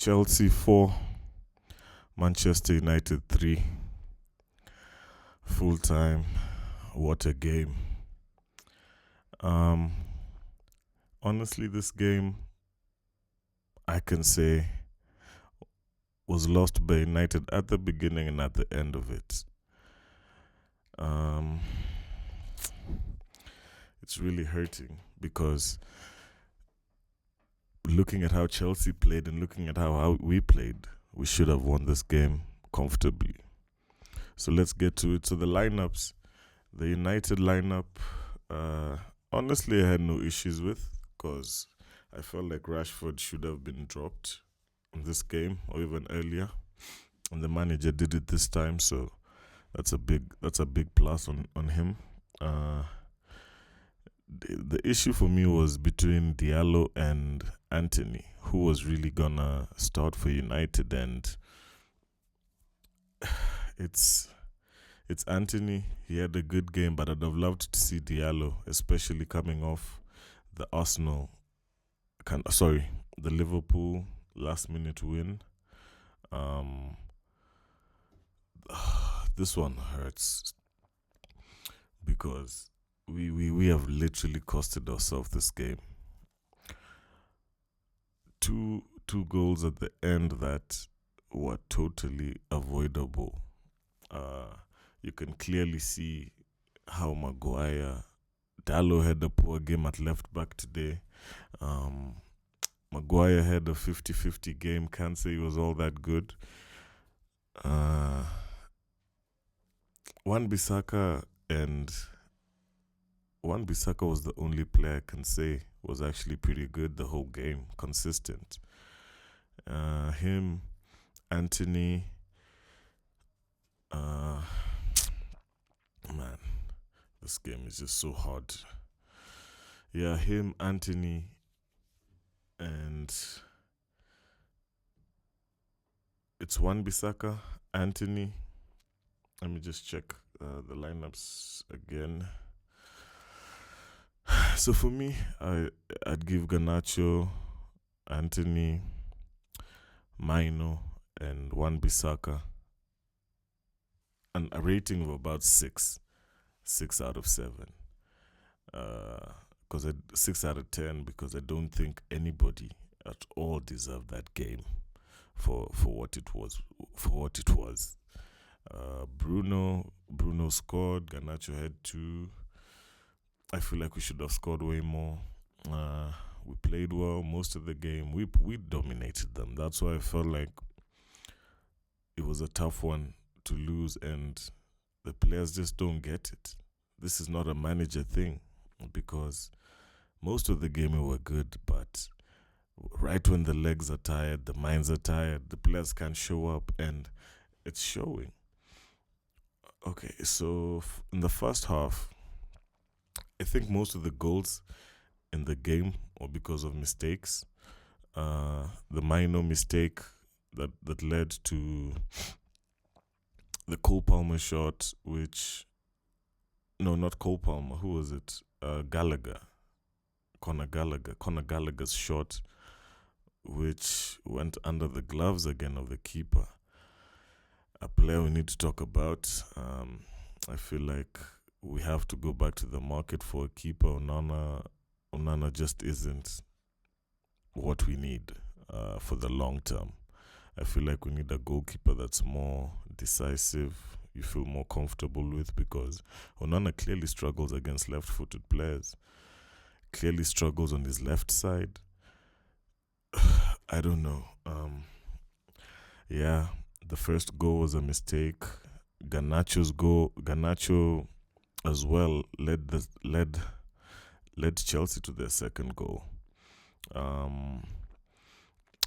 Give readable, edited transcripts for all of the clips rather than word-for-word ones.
Chelsea 4, Manchester United 3. Full time. What a game. Honestly, this game, I can say, was lost by United at the beginning and at the end of it. It's really hurting because looking at how Chelsea played and looking at how we played, we should have won this game comfortably. So let's get to it. So the lineups, the United lineup, honestly, I had no issues with because I felt like Rashford should have been dropped in this game or even earlier, and the manager did it this time. So that's a big plus on him. The issue for me was between Diallo and Anthony, who was really gonna start for United, and it's Anthony. He had a good game, but I'd have loved to see Diallo, especially coming off the the Liverpool last minute win. This one hurts because we have literally costed ourselves this game. Two goals at the end that were totally avoidable. You can clearly see how Dallo had a poor game at left back today. Maguire had a 50-50 game. Can't say he was all that good. Wan-Bissaka was the only player I can say was actually pretty good the whole game, consistent. Him, Anthony, man, this game is just so hard. Yeah, him, Anthony, and it's Wan-Bissaka, Anthony. Let me just check the lineups again. So for me, I'd give Garnacho, Anthony, Maino, and Wan-Bissaka a rating of about 6 out of 7. 6 out of 10, because I don't think anybody at all deserved that game for what it was. Bruno scored. Garnacho had 2. I feel like we should have scored way more. We played well most of the game. We dominated them. That's why I felt like it was a tough one to lose, and the players just don't get it. This is not a manager thing, because most of the game we were good, but right when the legs are tired, the minds are tired, the players can't show up, and it's showing. Okay, so in the first half, I think most of the goals in the game were because of mistakes. The minor mistake that led to the Cole Palmer shot, not Cole Palmer, who was it? Conor Gallagher's shot, which went under the gloves again of the keeper. A player we need to talk about. I feel like we have to go back to the market for a keeper. Onana just isn't what we need for the long term. I feel like we need a goalkeeper that's more decisive, you feel more comfortable with, because Onana clearly struggles against left-footed players, clearly struggles on his left side. I don't know. The first goal was a mistake. Garnacho as well led Chelsea to their second goal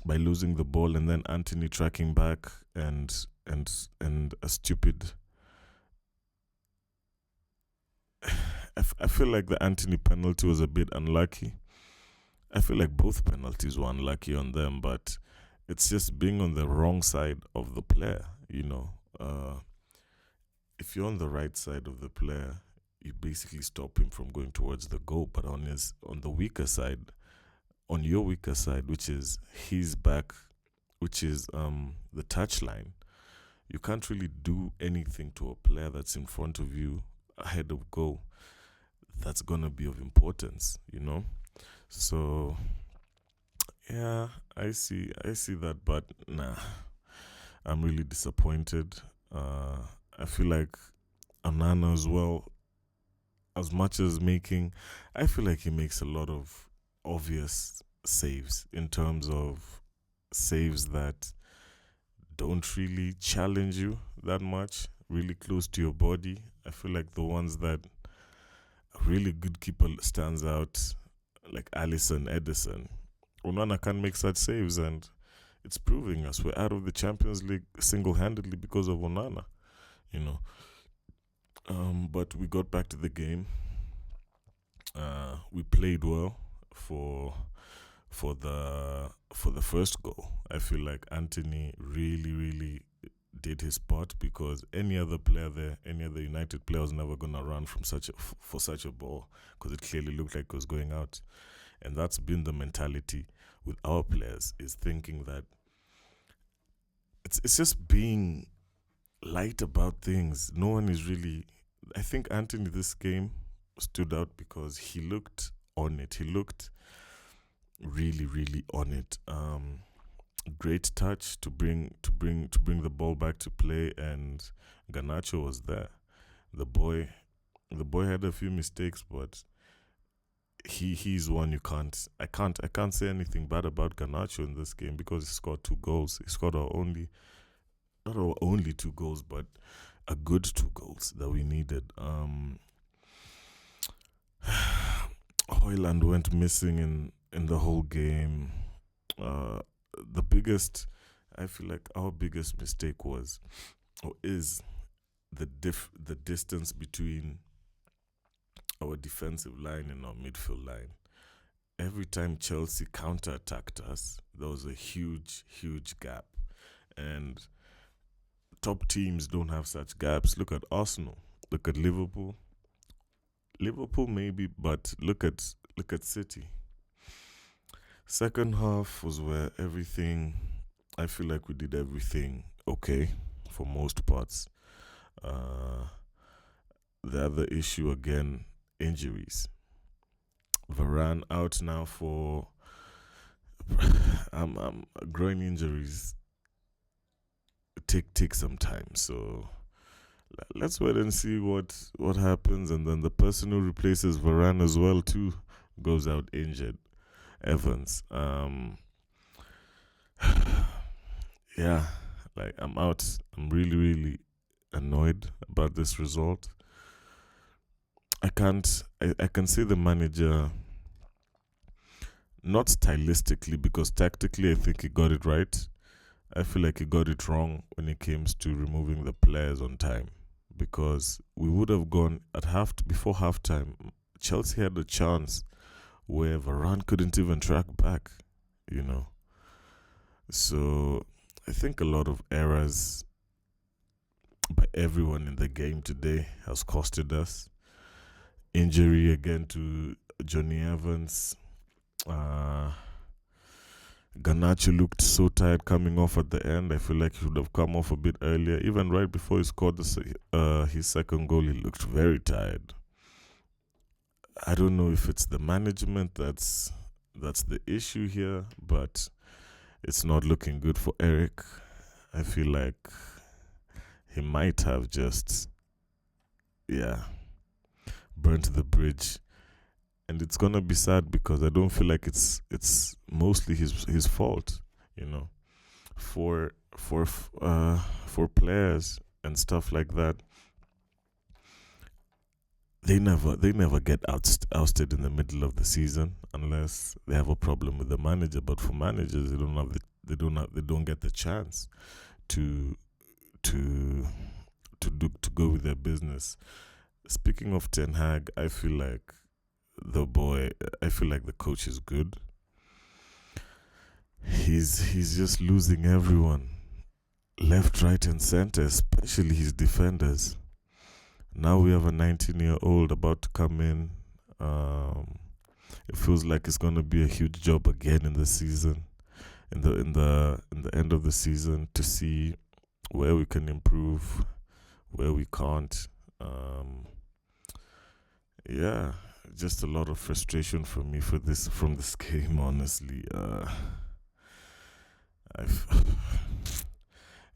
by losing the ball, and then Anthony tracking back and a stupid. I feel like the Anthony penalty was a bit unlucky. I feel like both penalties were unlucky on them, but it's just being on the wrong side of the player, if you're on the right side of the player, you basically stop him from going towards the goal. But on your weaker side, which is his back, which is the touchline. You can't really do anything to a player that's in front of you ahead of goal that's gonna be of importance, you know. So yeah, I see that, but nah, I'm really disappointed. I feel like Onana as well, as much as making, I feel like he makes a lot of obvious saves in terms of saves that don't really challenge you that much, really close to your body. I feel like the ones that a really good keeper stands out, like Alisson, Edison. Onana can make such saves, and it's proving us we're out of the Champions League single-handedly because of Onana, you know. But we got back to the game. We played well for for the first goal. I feel like Anthony really did his part, because any other player there, any other United player was never gonna run from for such a ball, because it clearly looked like it was going out. And that's been the mentality with our players, is thinking that it's just being light about things. No one is really. I think Anthony this game stood out because he looked on it. He looked really on it. Great touch to bring the ball back to play, and Garnacho was there. The boy had a few mistakes, but he's one you can't. I can't say anything bad about Garnacho in this game, because he scored 2 goals. He scored not our only 2 goals, but a good 2 goals that we needed. Hoyland went missing in the whole game. I feel like our biggest mistake was, or is, the distance between our defensive line and our midfield line. Every time Chelsea counter-attacked us, there was a huge gap. And top teams don't have such gaps. Look at Arsenal. Look at Liverpool. Liverpool maybe, but look at City. Second half was where I feel like we did everything okay for most parts. The other issue again, injuries. Varane out now for groin injuries. Take some time, so let's wait and see what happens. And then the person who replaces Varane as well too goes out injured, Evans. Yeah, like I'm out. I'm really annoyed about this result. I can see the manager, not stylistically, because tactically I think he got it right. I feel like he got it wrong when it comes to removing the players on time, because we would have gone before halftime. Chelsea had a chance where Varane couldn't even track back, you know. So I think a lot of errors by everyone in the game today has costed us. Injury again to Johnny Evans. Garnacho looked so tired coming off at the end. I feel like he should have come off a bit earlier. Even right before he scored his second goal, he looked very tired. I don't know if it's the management that's the issue here, but it's not looking good for Eric. I feel like he might have just, burnt the bridge. And it's gonna be sad, because I don't feel like it's mostly his fault, you know. For players and stuff like that, they never get ousted in the middle of the season unless they have a problem with the manager. But for managers, they don't get the chance to go with their business. Speaking of Ten Hag, I feel like the coach is good. He's just losing everyone, left, right, and center, especially his defenders. Now we have a 19-year-old about to come in. It feels like it's going to be a huge job again in the season, in the end of the season to see where we can improve, where we can't. Yeah, just a lot of frustration for me from this game. Honestly, I've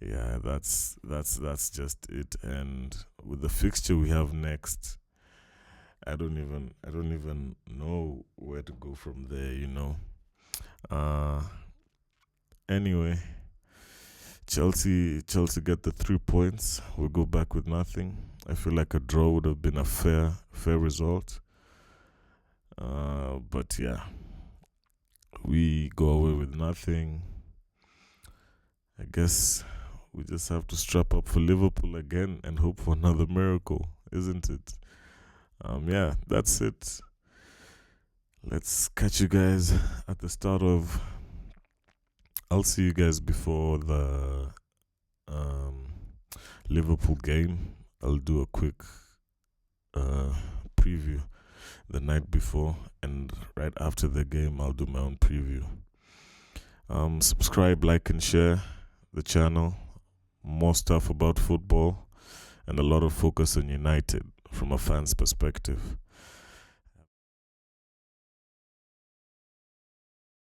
yeah, that's just it. And with the fixture we have next, I don't even know where to go from there. Uh, anyway, Chelsea get the 3 points. We go back with nothing. I feel like a draw would have been a fair result. But yeah, we go away with nothing. I guess we just have to strap up for Liverpool again and hope for another miracle, isn't it? Yeah, that's it. Let's catch you guys at the start of. I'll see you guys before the um, Liverpool game. I'll do a quick uh, preview the night before, and right after the game, I'll do my own preview. Subscribe, like, and share the channel. More stuff about football and a lot of focus on United from a fan's perspective.